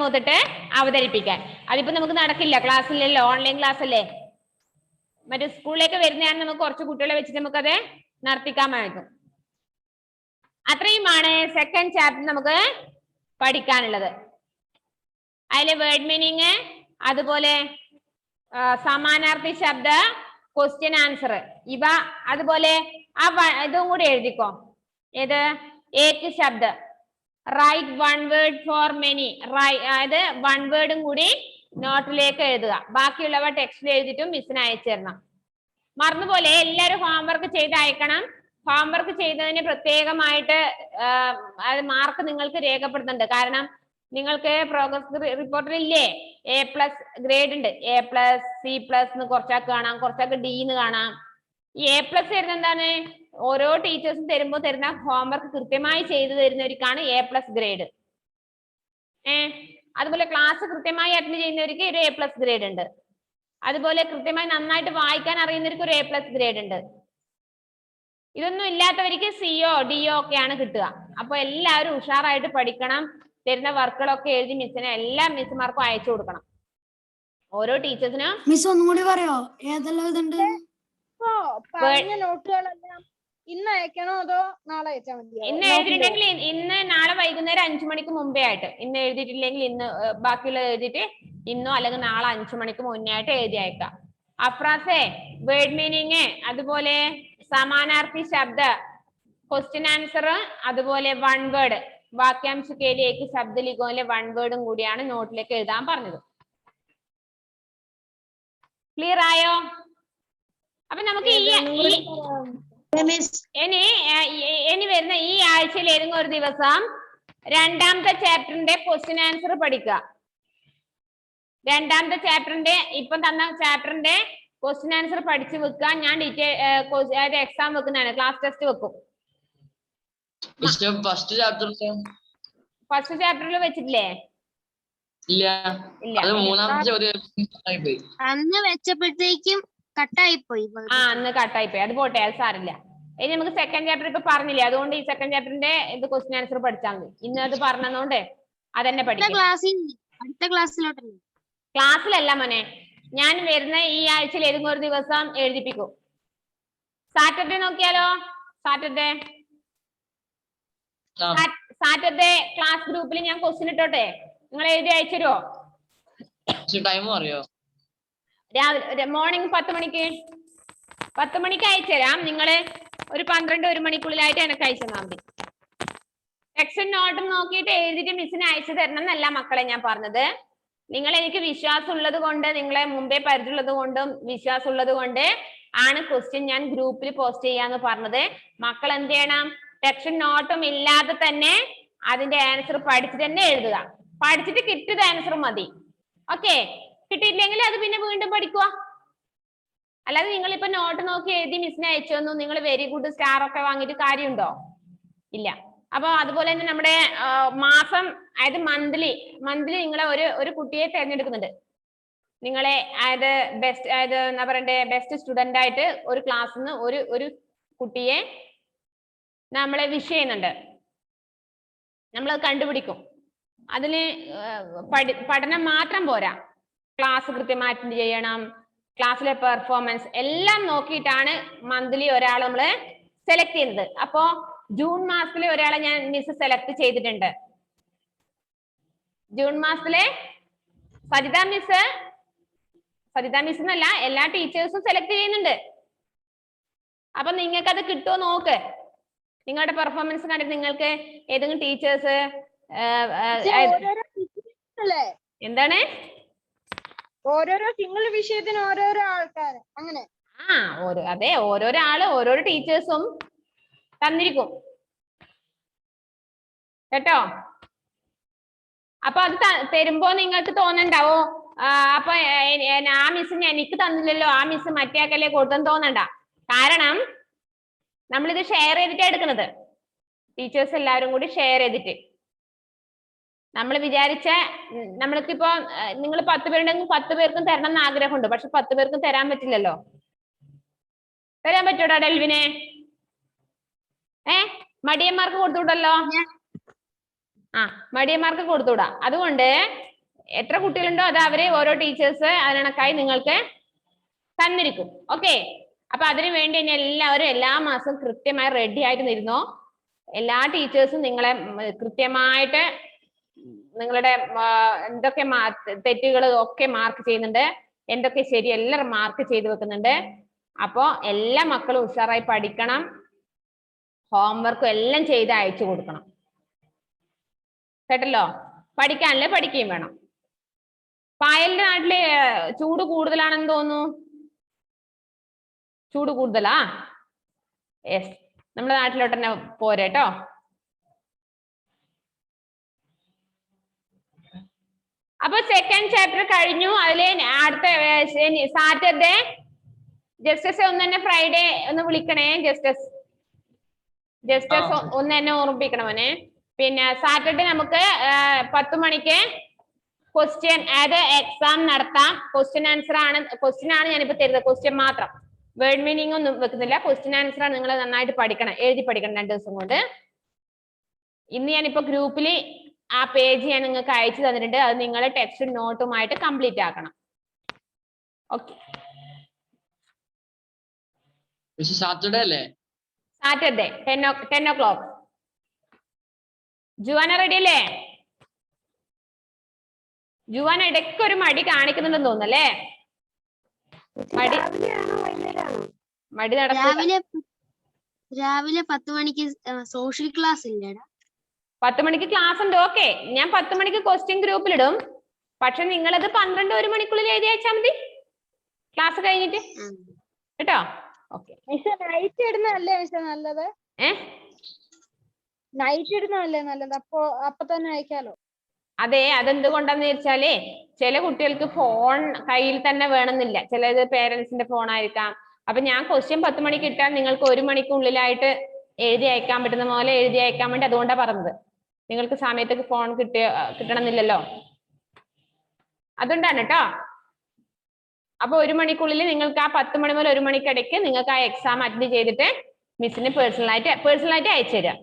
ഒത്തിട്ട് അവതരിപ്പിക്കാൻ. അതിപ്പോ നമുക്ക് നടക്കില്ല, ക്ലാസ്സിലല്ലോ, ഓൺലൈൻ ക്ലാസ് അല്ലേ. മറ്റേ സ്കൂളിലേക്ക് വരുന്നതാണ് നമുക്ക് കുറച്ച് കുട്ടികളെ വെച്ചിട്ട് നമുക്കത് നടത്തിക്കാൻ പറ്റും. അത്രയുമാണ് സെക്കൻഡ് ചാപ്റ്റർ നമുക്ക് പഠിക്കാനുള്ളത്. അതിലെ വേർഡ് മീനിങ്, അതുപോലെ സമാനാർത്ഥി ശബ്ദ, ക്വസ്റ്റ്യൻ ആൻസർ, ഇവ അതുപോലെ ഇതും കൂടി എഴുതിക്കോ. ഏത്? ഏക് ശബ്ദ, write one word for many. അതായത് വൺ വേർഡും കൂടി നോട്ടിലേക്ക് എഴുതുക. ബാക്കിയുള്ളവ ടെക്സ്റ്റിൽ എഴുതിയിട്ടും മിസ്സിന് അയച്ചു തരണം. മറന്നുപോലെ എല്ലാവരും ഹോംവർക്ക് ചെയ്ത് അയക്കണം. ഹോംവർക്ക് ചെയ്തതിന് പ്രത്യേകമായിട്ട് മാർക്ക് നിങ്ങൾക്ക് രേഖപ്പെടുത്തുന്നുണ്ട്. കാരണം നിങ്ങൾക്ക് പ്രോഗ്രസ് റിപ്പോർട്ടിൽ ഇല്ലേ A+ ഗ്രേഡ് ഉണ്ട്. A+, C+ എന്ന് കുറച്ചൊക്കെ കാണാം, കുറച്ചൊക്കെ D എന്ന് കാണാം. ഈ A+ തരുന്ന എന്താണ്? ഓരോ ടീച്ചേഴ്സും തരുന്ന ഹോംവർക്ക് കൃത്യമായി ചെയ്തു തരുന്നവർക്കാണ് A+ ഗ്രേഡ്. അതുപോലെ ക്ലാസ് കൃത്യമായി അറ്റൻഡ് ചെയ്യുന്നവർക്ക് ഒരു A+ ഗ്രേഡ് ഉണ്ട്. അതുപോലെ കൃത്യമായി നന്നായിട്ട് വായിക്കാൻ അറിയുന്നവർക്ക് ഒരു A+ ഗ്രേഡ് ഉണ്ട്. ഇതൊന്നും ഇല്ലാത്തവർക്ക് CO DO ഒക്കെയാണ് കിട്ടുക. അപ്പൊ എല്ലാവരും ഉഷാറായിട്ട് പഠിക്കണം. തരുന്ന വർക്കുകളൊക്കെ എഴുതി മിസ്സിന് എല്ലാ മിസ്സുമാർക്കും അയച്ചു കൊടുക്കണം. ഓരോ ടീച്ചേഴ്സിനും. മിസ് ഒന്നും കൂടി പറയോ ഏതെല്ലാം ഇതുണ്ട്? പറഞ്ഞ നോട്ടുകളെല്ലാം ഇന്ന് അയക്കണോ അതോ നാളെ അയച്ചാൽ മതിയോ? ഇന്ന് എഴുതിയിട്ടുണ്ടെങ്കിൽ ഇന്ന് നാളെ വൈകുന്നേരം 5 മണിക്ക് മുമ്പേ ആയിട്ട്. ഇന്ന് എഴുതിയിട്ടില്ലെങ്കിൽ ഇന്ന് ബാക്കിയുള്ളത് എഴുതിയിട്ട് ഇന്നോ അല്ലെങ്കിൽ നാളെ 5 മണിക്ക് മുന്നേ ആയിട്ട് എഴുതി അയക്കാം. അഫ്രാസെ വേർഡ് മീനിങ്, അതുപോലെ സമാനാർത്ഥി ശബ്ദ, ക്വസ്റ്റ്യൻ ആൻസർ, അതുപോലെ വൺ വേർഡ് വാക്യാംശ കേലിയേക്ക് ശബ്ദ ലിഖോയിലെ വൺ വേർഡും കൂടിയാണ് നോട്ടിലേക്ക് എഴുതാൻ പറഞ്ഞത്. ക്ലിയർ ആയോ? അപ്പൊ നമുക്ക് ഇനി വരുന്ന ഈ ആഴ്ചയിൽ ഏതെങ്കിലും ഒരു ദിവസം രണ്ടാമത്തെ ചാപ്റ്ററിന്റെ ക്വസ്റ്റ്യൻ ആൻസർ പഠിക്കുക. രണ്ടാമത്തെ ചാപ്റ്ററിന്റെ ഇപ്പം തന്ന ചാപ്റ്ററിന്റെ ക്വസ്റ്റ്യൻ ആൻസർ പഠിച്ചു വെക്കുക. ഞാൻ ഡീറ്റെയിൽ എക്സാം വെക്കുന്നതാണ്, ക്ലാസ് ടെസ്റ്റ് വെക്കും. ഫസ്റ്റ് ചാപ്റ്ററിൽ വെച്ചിട്ടില്ലേ? ഇല്ല. അന്ന് വെച്ചപ്പോഴത്തേക്കും കട്ടായി പോയി. അന്ന് കട്ടായി പോയി. അത് പോട്ടെ, അത് സാരില്ല. ഇനി നമുക്ക് സെക്കൻഡ് ചാപ്റ്റർ ഇപ്പൊ പറഞ്ഞില്ലേ, അതുകൊണ്ട് ഈ സെക്കൻഡ് ചാപ്റ്ററിന്റെ ഇത് ക്വസ്റ്റ്യൻ ആൻസർ പഠിച്ചാൽ മതി. ഇന്ന് അത് പറഞ്ഞതുകൊണ്ട് അതന്നെ പഠിക്കും. അടുത്ത ക്ലാസ്സിലോട്ടല്ലേ? ക്ലാസ്സിലല്ല മോനെ, ഞാൻ വരുന്ന ഈ ആഴ്ചയിൽ ഏതെങ്കിലും ഒരു ദിവസം എഴുതിപ്പിക്കും. സാറ്റർഡേ നോക്കിയാലോ? സാറ്റർഡേ ക്ലാസ് ഗ്രൂപ്പിൽ ഞാൻ ക്വസ്റ്റ്യൻ ഇട്ടോട്ടെ, നിങ്ങൾ എഴുതി അയച്ചുതരുമോ? രാവിലെ മോർണിംഗ് 10 മണിക്ക് അയച്ചുതരാം. നിങ്ങള് ഒരു 12-1 മണിക്കുള്ളിലായിട്ട് എനിക്ക് അയച്ചു തന്നാൽ മതി. ടെക്സ്റ്റ് നോട്ടും നോക്കിയിട്ട് എഴുതിയിട്ട് മിസ്സിന് അയച്ചു തരണം എന്നല്ല മക്കളെ ഞാൻ പറഞ്ഞത്. നിങ്ങൾ എനിക്ക് വിശ്വാസം ഉള്ളത് കൊണ്ട്, നിങ്ങളെ മുമ്പേ പരിചയമുള്ളത് കൊണ്ടും വിശ്വാസം ഉള്ളത് കൊണ്ട് ആണ് ക്വസ്റ്റ്യൻ ഞാൻ ഗ്രൂപ്പിൽ പോസ്റ്റ് ചെയ്യാന്ന് പറഞ്ഞത്. മക്കൾ എന്ത് ചെയ്യണം? ടെക്സ്റ്റ് നോട്ടും ഇല്ലാതെ തന്നെ അതിന്റെ ആൻസർ പഠിച്ചിട്ട് തന്നെ എഴുതുക. പഠിച്ചിട്ട് കിട്ടിയത് ആൻസർ മതി. ഓക്കെ, കിട്ടിയില്ലെങ്കിൽ അത് പിന്നെ വീണ്ടും പഠിക്കുക. അല്ലാതെ നിങ്ങൾ ഇപ്പൊ നോട്ട് നോക്കി എഴുതി മിസ്സിനെ അയച്ചു തന്നു, നിങ്ങൾ വെരി ഗുഡ് സ്റ്റാർ ഒക്കെ വാങ്ങിയിട്ട് കാര്യമുണ്ടോ? ഇല്ല. അപ്പൊ അതുപോലെ തന്നെ നമ്മുടെ മാസം, അതായത് മന്ത്ലി നിങ്ങളെ ഒരു കുട്ടിയെ തിരഞ്ഞെടുക്കുന്നുണ്ട്. നിങ്ങളെ അതായത് ബെസ്റ്റ്, അതായത് എന്താ പറയണ്ടേ, ബെസ്റ്റ് സ്റ്റുഡന്റ് ആയിട്ട് ഒരു ക്ലാസ്സിൽ നിന്ന് ഒരു കുട്ടിയെ നമ്മളെ വിഷ് ചെയ്യുന്നുണ്ട്. നമ്മൾ കണ്ടുപിടിക്കും. അതിന് പഠനം മാത്രം പോരാ, ക്ലാസ് കൃത്യമായിട്ട് അറ്റൻഡ് ചെയ്യണം, ക്ലാസ്സിലെ പെർഫോമൻസ് എല്ലാം നോക്കിയിട്ടാണ് മന്ത്ലി ഒരാൾ നമ്മള് സെലക്ട് ചെയ്യുന്നത്. അപ്പോ ജൂൺ മാസത്തിലെ ഒരാളെ ഞാൻ മിസ് സെലക്ട് ചെയ്തിട്ടുണ്ട്. ജൂൺ മാസത്തിലെ സജിത മിസ് എന്നല്ല, എല്ലാ ടീച്ചേഴ്സും സെലക്ട് ചെയ്യുന്നുണ്ട്. അപ്പൊ നിങ്ങൾക്ക് അത് കിട്ടുമോ നോക്ക്. നിങ്ങളുടെ പെർഫോമൻസ് കണ്ടിട്ട് നിങ്ങൾക്ക് ഏതെങ്കിലും ടീച്ചേഴ്സ് എന്താണ് ഓരോരോ സിംഗിൾ വിഷയത്തിന് ഓരോരോ ആൾക്കാർ അങ്ങനെ അതെ, ഓരോരോ ആള് ഓരോരോ ടീച്ചേഴ്സും തന്നിരിക്കും കേട്ടോ. അപ്പൊ അത് തരുമ്പോ നിങ്ങൾക്ക് തോന്നണ്ടാവോ അപ്പൊ ആ മിസ് എനിക്ക് തന്നില്ലല്ലോ, ആ മിസ് മറ്റേക്കല്ലേ കൊടുത്തെന്ന് തോന്നണ്ട. കാരണം നമ്മളിത് ഷെയർ ചെയ്തിട്ടാണ് എടുക്കുന്നത്. ടീച്ചേഴ്സ് എല്ലാവരും കൂടി ഷെയർ ചെയ്തിട്ട് നമ്മൾ വിചാരിച്ച, നമ്മൾക്കിപ്പോ നിങ്ങൾ 10 പേരുണ്ടെങ്കിൽ 10 പേർക്കും തരണം എന്ന് ആഗ്രഹമുണ്ട്. പക്ഷെ 10 പേർക്കും തരാൻ പറ്റില്ലല്ലോ. തരാൻ പറ്റൂടാ ഡെൽവിനെ? മടിയന്മാർക്ക് കൊടുത്തുവിടല്ലോ. മടിയന്മാർക്ക് കൊടുത്തുവിടാ. അതുകൊണ്ട് എത്ര കുട്ടികളുണ്ടോ അത് അവര് ഓരോ ടീച്ചേഴ്സ് അതിനണക്കായി നിങ്ങൾക്ക് തന്നിരിക്കും. ഓക്കെ, അപ്പൊ അതിനു വേണ്ടി ഇനി എല്ലാവരും എല്ലാ മാസവും കൃത്യമായി റെഡി ആയിട്ട് ഇരുന്നോ. എല്ലാ ടീച്ചേഴ്സും നിങ്ങളെ കൃത്യമായിട്ട് നിങ്ങളുടെ എന്തൊക്കെ തെറ്റുകൾ ഒക്കെ മാർക്ക് ചെയ്യുന്നുണ്ട്, എന്തൊക്കെ ശരി എല്ലാം മാർക്ക് ചെയ്ത് വെക്കുന്നുണ്ട്. അപ്പോ എല്ലാ മക്കളും ഉഷാറായി പഠിക്കണം. ഹോംവർക്കും എല്ലാം ചെയ്ത് അയച്ചു കൊടുക്കണം കേട്ടല്ലോ. പഠിക്കാനല്ലേ പഠിക്കുകയും വേണം. പായലിന്റെ നാട്ടില് ചൂട് കൂടുതലാണെന്ന് തോന്നുന്നു. ചൂട് കൂടുതലാ? യെസ്, നമ്മുടെ നാട്ടിലോട്ട് തന്നെ പോരേട്ടോ. അപ്പൊ സെക്കൻഡ് ചാപ്റ്റർ കഴിഞ്ഞു. അതിലെ അടുത്ത സാറ്റർഡേ ജസ്റ്റസ് ഒന്ന് തന്നെ ഫ്രൈഡേ ഒന്ന് വിളിക്കണേ. ജസ്റ്റസ് ഒന്ന് തന്നെ ഓർമ്മിപ്പിക്കണവനെ. പിന്നെ സാറ്റർഡേ നമുക്ക് 10 മണിക്ക് ക്വസ്റ്റ്യൻ, അതായത് എക്സാം നടത്താം. ക്വസ്റ്റ്യൻ ആൻസർ ആണ്, ക്വസ്റ്റ്യൻ ആണ് ഞാനിപ്പോ തരുന്നത്. ക്വസ്റ്റ്യൻ മാത്രം, വേർഡ് മീനിങ് ഒന്നും വെക്കുന്നില്ല. ക്വസ്റ്റ്യൻ ആൻസർ ആണ്. നിങ്ങൾ നന്നായിട്ട് പഠിക്കണം, എഴുതി പഠിക്കണം 2 ദിവസം കൊണ്ട്. ഇന്ന് ഞാനിപ്പോ ഗ്രൂപ്പിൽ ആ പേജ് ഞാൻ നിങ്ങൾക്ക് അയച്ചു തന്നിട്ടുണ്ട്. അത് നിങ്ങൾ ടെക്സ്റ്റ് നോട്ടുമായിട്ട് കംപ്ലീറ്റ് ആക്കണം. ഓക്കെ, സാറ്റർഡേ അല്ലേ? Saturday 10 o'clock. ജുവാന റെഡി അല്ലേ? ജുവാന ഇടയ്ക്ക് ഒരു മടി കാണിക്കുന്നുണ്ടെന്ന് തോന്നുന്നല്ലേ? മടി രാവിലെ 10 മണിക്ക് സോഷ്യൽ ക്ലാസ് ഇല്ലേടാ? 10 മണിക്ക് ക്ലാസ് ഉണ്ട്. ഓക്കെ, ഞാൻ 10 മണിക്ക് ക്വസ്റ്റ്യൻ ഗ്രൂപ്പിലിടും. പക്ഷെ നിങ്ങളത് 12-1 മണിക്കുള്ളിൽ എഴുതി അയച്ചാൽ മതി, ക്ലാസ് കഴിഞ്ഞിട്ട് കേട്ടോ. ഓക്കെ, നൈറ്റ് ഇടുന്നതല്ലേ നല്ലത്? നൈറ്റ് ഇടുന്നതല്ലേ നല്ലത്? അപ്പൊ തന്നെ അയക്കാലോ. അതെ, അതെന്തുകൊണ്ടാന്ന് വെച്ചാലേ ചില കുട്ടികൾക്ക് ഫോൺ കയ്യിൽ തന്നെ വേണമെന്നില്ല. ചിലത് പേരൻസിന്റെ ഫോൺ ആയിരിക്കാം. അപ്പൊ ഞാൻ ക്വസ്റ്റ്യൻ 10 മണിക്ക് ഇട്ടാൽ നിങ്ങൾക്ക് 1 മണിക്കുള്ളിലായിട്ട് എഴുതി അയക്കാൻ പറ്റുന്ന പോലെ എഴുതി അയക്കാൻ വേണ്ടി അതുകൊണ്ടാണ് പറഞ്ഞത്. നിങ്ങൾക്ക് സമയത്തേക്ക് ഫോൺ കിട്ടണമെന്നില്ലല്ലോ, അതുകൊണ്ടാണ് കേട്ടോ. അപ്പൊ 1 മണിക്കുള്ളിൽ നിങ്ങൾക്ക് ആ 10 മണി മുതൽ 1 മണിക്കിടയ്ക്ക് നിങ്ങൾക്ക് ആ എക്സാം അറ്റൻഡ് ചെയ്തിട്ട് മിസ്സിന് പേഴ്സണലായിട്ട് അയച്ചു തരാം.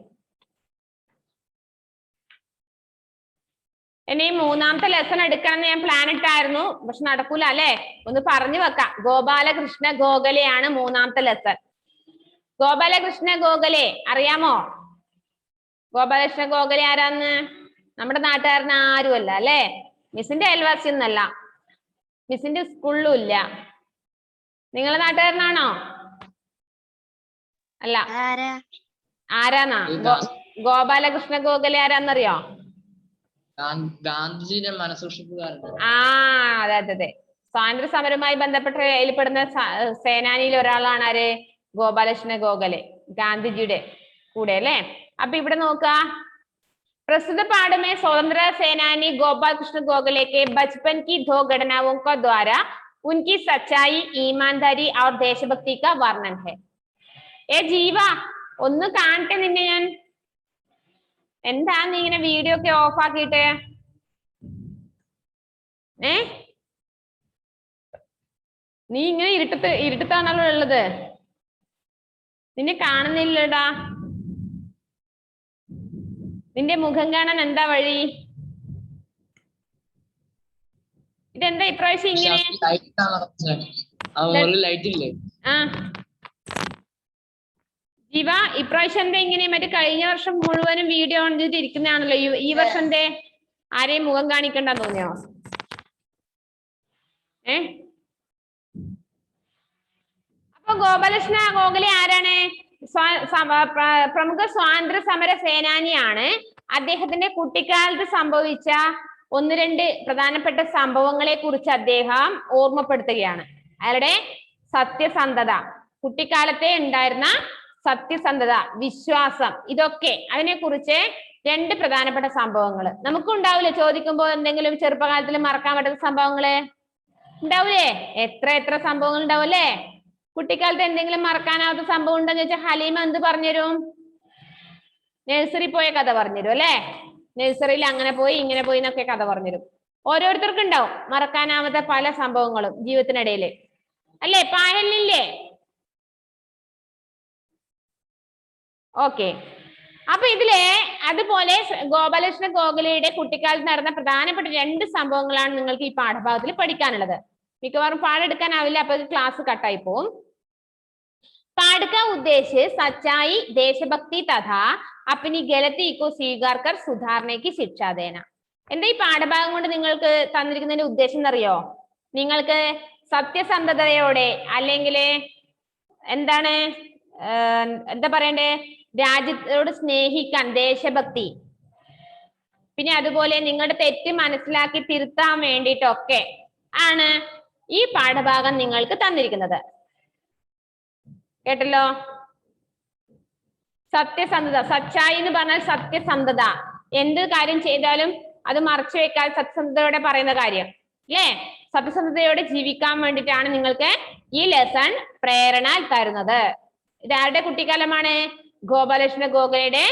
ഇനി 3ാമത്തെ ലെസൺ എടുക്കാന്ന് ഞാൻ പ്ലാൻ ഇട്ടായിരുന്നു, പക്ഷെ നടക്കൂല അല്ലെ? ഒന്ന് പറഞ്ഞു വെക്കാം. ഗോപാലകൃഷ്ണ ഗോഖലെയാണ് 3ാമത്തെ ലെസൺ. ഗോപാലകൃഷ്ണ ഗോഖലെ അറിയാമോ? ഗോപാലകൃഷ്ണ ഗോഖലെ ആരാന്ന്? നമ്മുടെ നാട്ടുകാരന് ആരുമല്ല അല്ലെ? മിസ്സിന്റെ അയൽവാസി ഒന്നല്ല, മിസ്സിന്റെ സ്കൂളിലും ഇല്ല. നിങ്ങളെ നാട്ടുകാരനാണോ? അല്ല. ആരാന്നാ? ഗോപാലകൃഷ്ണ ഗോഖലെ ആരാന്നറിയോ? ഗാന്ധിജിയുടെ മനസ്സൂക്ഷിപ്പുകാരൻ. അതെ. സ്വാതന്ത്ര്യ സമരവുമായി ബന്ധപ്പെട്ട സേനാനിയിൽ ഒരാളാണ് ആര്? ഗോപാലകൃഷ്ണ ഗോഖലെ, ഗാന്ധിജിയുടെ കൂടെ അല്ലെ. അപ്പൊ ഇവിടെ നോക്ക, प्रस्तुत पाठ में स्वतंत्र सेनानी गोपाल कृष्ण गोखले के बचपन की 2 घटनाओं का द्वारा उनकी सच्चाई, ईमानदारी और देशभक्ति का वर्णन है. ए जीवा ഒന്ന് കാണട്ടെ നിന്നെ ഞാൻ. എന്താ നീ ഇങ്ങനെ വീഡിയോ ഒക്കെ ഓഫ് ആക്കിയിട്ട്? നീ ഇങ്ങനെ ഇരുട്ടത്താണല്ലോ ഉള്ളത്, നിന്നെ കാണുന്നില്ലടാ. നിന്റെ മുഖം കാണാൻ എന്താ വഴി? ഇതെന്താ ഇപ്രാവശ്യം ഇങ്ങനെ? ആ ജീവ, ഇപ്രാവശ്യം എന്താ ഇങ്ങനെ? മറ്റേ കഴിഞ്ഞ വർഷം മുഴുവനും വീഡിയോ ഓൺ ചെയ്തിട്ട് ഇരിക്കുന്നതാണല്ലോ. ഈ വർഷം എന്തേ ആരെയും മുഖം കാണിക്കണ്ടെന്ന് തോന്നിയോ? അപ്പൊ ഗോപാലകൃഷ്ണ ഗോഖലെ ആരാണ്? പ്രമുഖ സ്വാതന്ത്ര്യ സമര സേനാനിയാണ്. അദ്ദേഹത്തിന്റെ കുട്ടിക്കാലത്ത് സംഭവിച്ച 1-2 പ്രധാനപ്പെട്ട സംഭവങ്ങളെ കുറിച്ച് അദ്ദേഹം ഓർമ്മപ്പെടുത്തുകയാണ്. അയാളുടെ സത്യസന്ധത, കുട്ടിക്കാലത്തെ ഉണ്ടായിരുന്ന സത്യസന്ധത, വിശ്വാസം, ഇതൊക്കെ അതിനെ കുറിച്ച് 2 പ്രധാനപ്പെട്ട സംഭവങ്ങൾ. നമുക്കുണ്ടാവില്ലേ ചോദിക്കുമ്പോൾ എന്തെങ്കിലും ചെറുപ്പകാലത്തിൽ മറക്കാൻ പറ്റുന്ന സംഭവങ്ങള് ഉണ്ടാവൂലേ? എത്ര സംഭവങ്ങൾ ഉണ്ടാവും അല്ലേ? കുട്ടിക്കാലത്ത് എന്തെങ്കിലും മറക്കാനാവാത്ത സംഭവം ഉണ്ടെന്ന് വെച്ചാൽ ഹലീമ എന്ത് പറഞ്ഞുതരും? നഴ്സറി പോയ കഥ പറഞ്ഞുതരും അല്ലെ. നഴ്സറിയിൽ അങ്ങനെ പോയി ഇങ്ങനെ പോയി എന്നൊക്കെ കഥ പറഞ്ഞുതരും. ഓരോരുത്തർക്കും ഉണ്ടാവും മറക്കാനാവാത്ത പല സംഭവങ്ങളും ജീവിതത്തിനിടയിൽ അല്ലേ? പായലില്ലേ? ഓക്കെ. അപ്പൊ ഇതിലെ അതുപോലെ ഗോപാലകൃഷ്ണ ഗോഖലെയുടെ കുട്ടിക്കാലത്ത് നടന്ന പ്രധാനപ്പെട്ട 2 സംഭവങ്ങളാണ് നിങ്ങൾക്ക് ഈ പാഠഭാഗത്തിൽ പഠിക്കാനുള്ളത്. മിക്കവാറും പാടെടുക്കാനാവില്ല, അപ്പൊ ക്ലാസ് കട്ടായി പോവും. पाठ का उद्देश्य सच्चाई, देशभक्ति तथा अपनी गलती को स्वीकार कर सुधारने की शिक्षा देना. എന്താ ഈ പാഠഭാഗം കൊണ്ട് നിങ്ങൾക്ക് തന്നിരിക്കുന്നതിന്റെ ഉദ്ദേശം എന്നറിയോ? നിങ്ങൾക്ക് സത്യസന്ധതയോടെ അല്ലെങ്കിൽ എന്താണ് എന്താ പറയണ്ടേ, രാജ്യത്തോട് സ്നേഹിക്കാൻ, ദേശഭക്തി, പിന്നെ അതുപോലെ നിങ്ങളുടെ തെറ്റ് മനസ്സിലാക്കി തിരുത്താൻ വേണ്ടിയിട്ടൊക്കെ ആണ് ഈ പാഠഭാഗം നിങ്ങൾക്ക് തന്നിരിക്കുന്നത്. കേട്ടല്ലോ? സത്യസന്ധത, സച്ചായി എന്ന് പറഞ്ഞാൽ സത്യസന്ധത. എന്ത് കാര്യം ചെയ്താലും അത് മറച്ചു വെക്കാൻ സത്യസന്ധതയോടെ പറയുന്ന കാര്യം അല്ലേ? സത്യസന്ധതയോടെ ജീവിക്കാൻ വേണ്ടിയിട്ടാണ് നിങ്ങൾക്ക് ഈ ലെസൺ പ്രേരണ തരുന്നത്. ഇതാരുടെ കുട്ടിക്കാലമാണ്? ഗോപാലകൃഷ്ണ ഗോഖലെയുടെ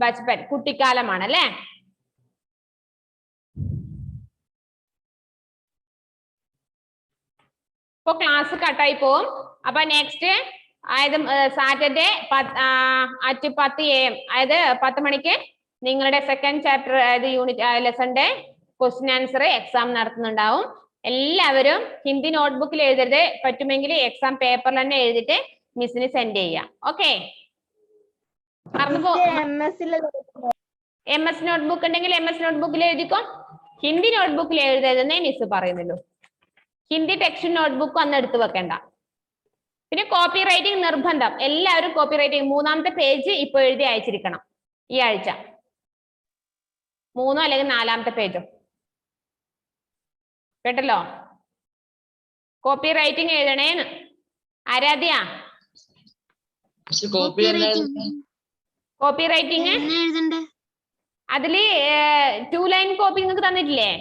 ബച്പൻ, കുട്ടിക്കാലമാണ് അല്ലെ. ഇപ്പൊ ക്ലാസ് കട്ടായി പോവും. അപ്പൊ നെക്സ്റ്റ് അതായത് സാറ്റർഡേ അറ്റ് 10 AM, അതായത് 10 മണിക്ക് നിങ്ങളുടെ സെക്കൻഡ് ചാപ്റ്റർ അതായത് യൂണിറ്റ് ലെസന്റെ ക്വസ്റ്റ്യൻ ആൻസർ എക്സാം നടത്തുന്നുണ്ടാവും. എല്ലാവരും ഹിന്ദി നോട്ട്ബുക്കിൽ എഴുതരുത്, പറ്റുമെങ്കിൽ എക്സാം പേപ്പറിൽ തന്നെ എഴുതിട്ട് മിസ്സിന് സെൻഡ് ചെയ്യാം. ഓക്കെ? MS നോട്ട്ബുക്ക് ഉണ്ടെങ്കിൽ MS നോട്ട്ബുക്കിൽ എഴുതിക്കോ. ഹിന്ദി നോട്ട്ബുക്കിൽ എഴുതരുതെന്നേ മിസ് പറയുന്നുള്ളൂ. ഹിന്ദി ടെക്സ്റ്റ് നോട്ട്ബുക്ക് അന്ന് എടുത്തു വെക്കണ്ട. പിന്നെ കോപ്പി റൈറ്റിംഗ് നിർബന്ധം. എല്ലാവരും കോപ്പി റൈറ്റിംഗ് 3ാമത്തെ പേജ് ഇപ്പൊ എഴുതി അയച്ചിരിക്കണം ഈ ആഴ്ച. 3 അല്ലെങ്കിൽ 4ാമത്തെ പേജോ. കേട്ടല്ലോ? കോപ്പി റൈറ്റിംഗ് എഴുതണേന്ന്. ആരാധ്യ, കോപ്പി റൈറ്റിംഗ് അതില് 2 ലൈൻ കോപ്പി നിങ്ങൾക്ക് തന്നിട്ടില്ലേ?